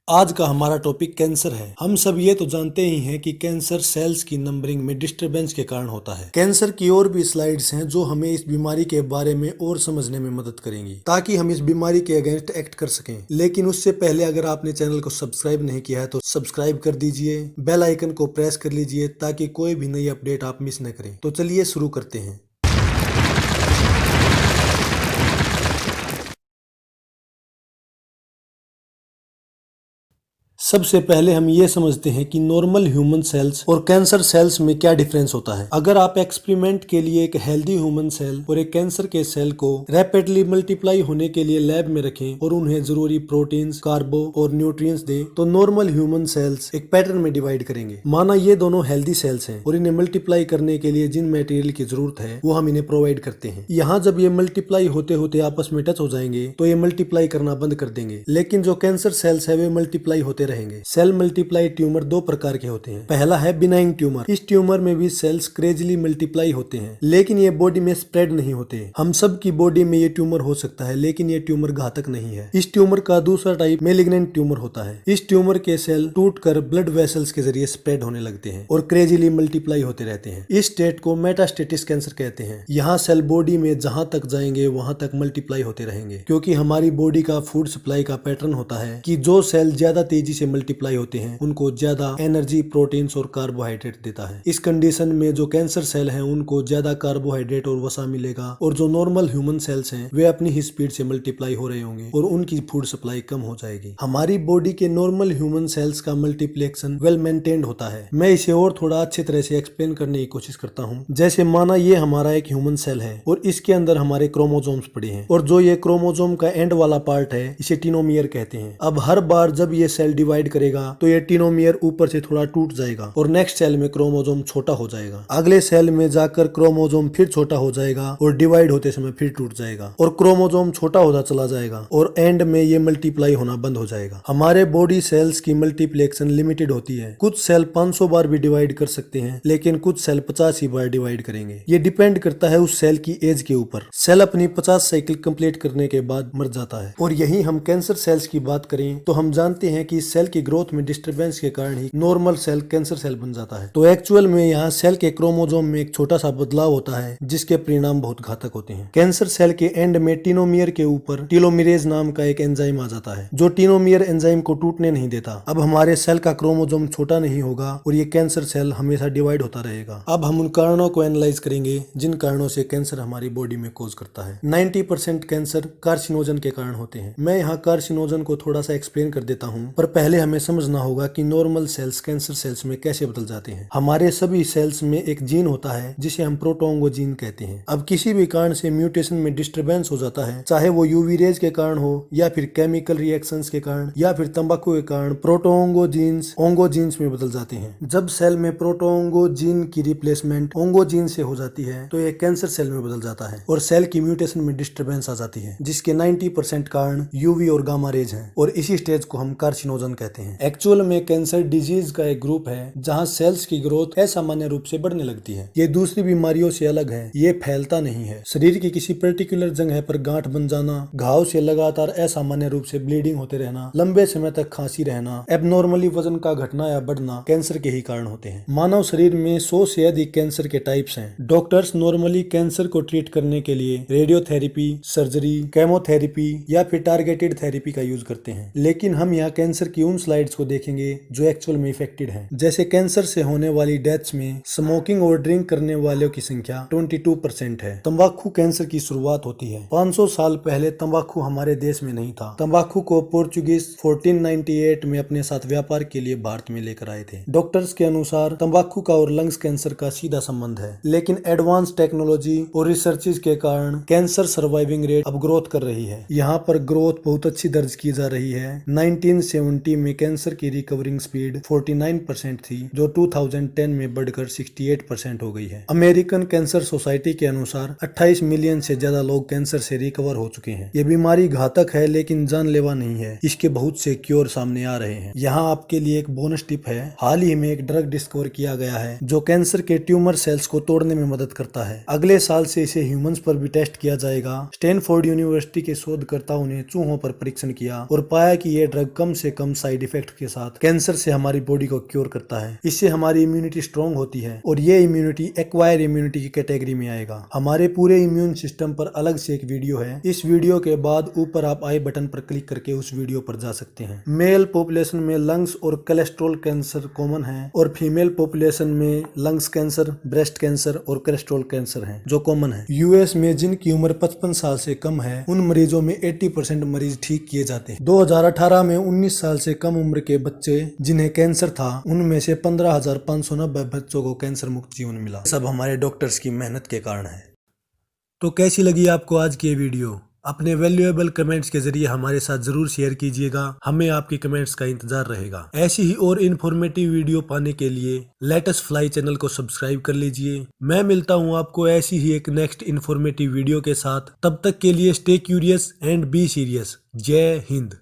आज का हमारा टॉपिक कैंसर है। हम सब ये तो जानते ही हैं कि कैंसर सेल्स की नंबरिंग में डिस्टरबेंस के कारण होता है। कैंसर की और भी स्लाइड्स हैं जो हमें इस बीमारी के बारे में और समझने में मदद करेंगी ताकि हम इस बीमारी के अगेंस्ट एक्ट कर सकें। लेकिन उससे पहले अगर आपने चैनल को सब्सक्राइब नहीं किया है तो सब्सक्राइब कर दीजिए, बेल आइकन को प्रेस कर लीजिए ताकि कोई भी नई अपडेट आप मिस न करें। तो चलिए शुरू करते हैं। सबसे पहले हम ये समझते हैं कि नॉर्मल ह्यूमन सेल्स और कैंसर सेल्स में क्या डिफरेंस होता है। अगर आप एक्सपेरिमेंट के लिए एक हेल्दी ह्यूमन सेल और एक कैंसर के सेल को रैपिडली मल्टीप्लाई होने के लिए लैब में रखें और उन्हें जरूरी प्रोटीन्स, कार्बो और न्यूट्रिएंट्स दें तो नॉर्मल ह्यूमन सेल्स एक पैटर्न में डिवाइड करेंगे। माना ये दोनों हेल्दी सेल्स हैं और इन्हें मल्टीप्लाई करने के लिए जिन मटेरियल की जरूरत है वो हम इन्हें प्रोवाइड करते हैं। यहाँ जब ये मल्टीप्लाई होते होते आपस में टच हो जाएंगे तो ये मल्टीप्लाई करना बंद कर देंगे। लेकिन जो कैंसर सेल्स है वे मल्टीप्लाई होते रहेंगे। सेल मल्टीप्लाई ट्यूमर दो प्रकार के होते हैं। पहला है बिनाइन ट्यूमर। इस ट्यूमर में भी सेल्स क्रेजली मल्टीप्लाई होते हैं लेकिन ये बॉडी में स्प्रेड नहीं होते। हम सब की बॉडी में ये ट्यूमर हो सकता है लेकिन ये ट्यूमर घातक नहीं है। इस ट्यूमर का दूसरा टाइप मेलिग्नेंट ट्यूमर होता है। इस ट्यूमर के सेल टूटकर ब्लड वेसल्स के जरिए स्प्रेड होने लगते हैं और क्रेजली मल्टीप्लाई होते रहते हैं। इस स्टेट को मेटास्टेटिस कैंसर कहते हैं। यहाँ सेल बॉडी में जहां तक जाएंगे वहां तक मल्टीप्लाई होते रहेंगे क्योंकि हमारी बॉडी का फूड सप्लाई का पैटर्न होता है कि जो सेल ज्यादा तेजी से मल्टीप्लाई होते हैं उनको ज्यादा एनर्जी, प्रोटीन्स और कार्बोहाइड्रेट देता है। इस कंडीशन में जो कैंसर सेल हैं उनको ज्यादा कार्बोहाइड्रेट और वसा मिलेगा और जो नॉर्मल ह्यूमन सेल्स हैं वे अपनी ही स्पीड से मल्टीप्लाई हो रहे होंगे और उनकी फूड सप्लाई कम हो जाएगी। हमारी बॉडी के नॉर्मल ह्यूमन सेल्स का मल्टीप्लेक्शन वेल मेंटेन्ड होता है। मैं इसे और थोड़ा अच्छी तरह से एक्सप्लेन करने की कोशिश करता हूँ। जैसे माना ये हमारा एक ह्यूमन सेल है और इसके अंदर हमारे क्रोमोसोम्स पड़े हैं और जो ये क्रोमोसोम का एंड वाला पार्ट है इसे टीलोमियर कहते हैं। अब हर बार जब ये सेल डिवाइड करेगा तो ये टीलोमियर ऊपर से थोड़ा टूट जाएगा और नेक्स्ट सेल में क्रोमोसोम छोटा हो जाएगा। अगले सेल में जाकर क्रोमोसोम फिर छोटा हो जाएगा और डिवाइड होते समय फिर टूट जाएगा और क्रोमोसोम छोटा होता चला जाएगा और एंड में ये मल्टीप्लाई होना बंद हो जाएगा। हमारे बॉडी सेल्स की मल्टीप्लेक्शन लिमिटेड होती है। कुछ सेल 500 बार भी डिवाइड कर सकते हैं लेकिन कुछ सेल 50 ही बार डिवाइड करेंगे। ये डिपेंड करता है उस सेल की एज के ऊपर। सेल अपनी 50 साइकिल कंप्लीट करने के बाद मर जाता है। और यही हम कैंसर सेल्स की बात करें तो हम जानते हैं कि सेल की ग्रोथ में डिस्टरबेंस के कारण ही नॉर्मल सेल कैंसर सेल बन जाता है। तो एक्चुअल में यहाँ सेल के क्रोमोसोम में एक छोटा सा बदलाव होता है जिसके परिणाम बहुत घातक होते हैं। कैंसर सेल के एंड में टीलोमियर के ऊपर टीलोमिरेज नाम का एक एंजाइम आ जाता है जो टीलोमियर एंजाइम को टूटने नहीं देता। अब हमारे सेल का क्रोमोसोम छोटा नहीं होगा और ये कैंसर सेल हमेशा डिवाइड होता रहेगा। अब हम उन कारणों को एनालाइज करेंगे जिन कारणों से कैंसर हमारी बॉडी में कॉज करता है। 90% कैंसर कार्सिनोजन के कारण होते हैं। मैं यहाँ कार्सिनोजन को थोड़ा सा एक्सप्लेन कर देता हूँ पर पहले हमें समझना होगा कि नॉर्मल सेल्स कैंसर सेल्स में कैसे बदल जाते हैं। हमारे सभी सेल्स में एक जीन होता है जिसे हम प्रोटोंगोजीन कहते हैं। अब किसी भी कारण से म्यूटेशन में डिस्टरबेंस हो जाता है, चाहे वो यूवी रेज के कारण हो या फिर केमिकल रिएक्शंस के कारण या फिर तंबाकू के कारण, प्रोटोंगोजीन्स ओंगोजीन्स में बदल जाते हैं। जब सेल में प्रोटोंगोजीन की रिप्लेसमेंट ओंगोजीन से हो जाती है तो ये कैंसर सेल में बदल जाता है और सेल की म्यूटेशन में डिस्टरबेंस आ जाती है जिसके 90% कारण यूवी और गामा रेज हैं और इसी स्टेज को हम कार्सिनोजन कहते हैं। एक्चुअल में कैंसर डिजीज का एक ग्रुप है जहां सेल्स की ग्रोथ असामान्य रूप से बढ़ने लगती है। ये दूसरी बीमारियों से अलग है। ये फैलता नहीं है। शरीर की किसी पर्टिकुलर जगह पर गांठ बन जाना, घाव से लगातार असामान्य रूप से ब्लीडिंग होते रहना, लंबे समय तक खांसी रहना, एबनॉर्मली वजन का घटना या बढ़ना कैंसर के ही कारण होते हैं। मानव शरीर में 100 से अधिक कैंसर के टाइप्स हैं। डॉक्टर्स नॉर्मली कैंसर को ट्रीट करने के लिए रेडियोथेरेपी, सर्जरी, केमोथेरेपी या फिर टारगेटेड थेरेपी का यूज करते हैं। लेकिन हम यहाँ कैंसर की उन स्लाइड्स को देखेंगे जो एक्चुअल में इफेक्टेड है। जैसे कैंसर से होने वाली डेथ्स में स्मोकिंग और ड्रिंक करने वालों की संख्या 22% है। तंबाकू कैंसर की शुरुआत होती है। 500 साल पहले तंबाकू हमारे देश में नहीं था। तंबाकू को पोर्चुगीज 1498 में अपने साथ व्यापार के लिए भारत में लेकर आए थे। डॉक्टर्स के अनुसार तंबाकू का और लंग्स कैंसर का सीधा संबंध है। लेकिन एडवांस टेक्नोलॉजी और रिसर्चेज के कारण कैंसर सर्वाइविंग रेट अब ग्रोथ कर रही है। यहाँ पर ग्रोथ बहुत अच्छी दर्ज की जा रही है। 1970 में कैंसर की रिकवरिंग स्पीड 49% थी जो 2010 में बढ़कर 68% हो गई है। अमेरिकन कैंसर सोसाइटी के अनुसार 28 मिलियन से ज्यादा लोग कैंसर से रिकवर हो चुके हैं। ये बीमारी घातक है लेकिन जानलेवा नहीं है। इसके बहुत से क्योर सामने आ रहे हैं। यहाँ आपके लिए एक बोनस टिप है। हाल ही में एक ड्रग डिस्कवर किया गया है जो कैंसर के ट्यूमर सेल्स को तोड़ने में मदद करता है। अगले साल से इसे ह्यूमंस पर भी टेस्ट किया जाएगा। स्टैनफोर्ड यूनिवर्सिटी के शोधकर्ताओं ने चूहों पर परीक्षण किया और पाया कि यह ड्रग कम से कम साइड इफेक्ट के साथ कैंसर से हमारी बॉडी को क्योर करता है। इससे हमारी इम्यूनिटी स्ट्रांग होती है और ये इम्यूनिटी एक्वायर इम्यूनिटी की कैटेगरी में आएगा। हमारे पूरे इम्यून सिस्टम पर अलग से एक वीडियो है। इस वीडियो के बाद ऊपर आप आई बटन पर क्लिक करके उस वीडियो पर जा सकते हैं। मेल पॉपुलेशन में लंग्स और कोलेस्ट्रॉल कैंसर कॉमन है और फीमेल पॉपुलेशन में लंग्स कैंसर, ब्रेस्ट कैंसर और कोलेस्ट्रॉल कैंसर है जो कॉमन है। यूएस में जिनकी उम्र 55 साल से कम है उन मरीजों में 80% मरीज ठीक किए जाते हैं। 2018 में 19 साल से कम उम्र के बच्चे जिन्हें कैंसर था उनमें से 15,590 बच्चों को कैंसर मुक्त जीवन मिला। सब हमारे डॉक्टर्स की मेहनत के कारण है। तो कैसी लगी आपको आज की ये वीडियो? अपने वैल्यूएबल कमेंट्स के जरिए हमारे साथ जरूर शेयर कीजिएगा। हमें आपके कमेंट्स का इंतजार रहेगा। ऐसी ही और इन्फॉर्मेटिव वीडियो पाने के लिए लेटेस्ट फ्लाई चैनल को सब्सक्राइब कर लीजिए। मैं मिलता हूं आपको ऐसी ही एक नेक्स्ट इन्फॉर्मेटिव वीडियो के साथ। तब तक के लिए stay curious and be serious. जय हिंद।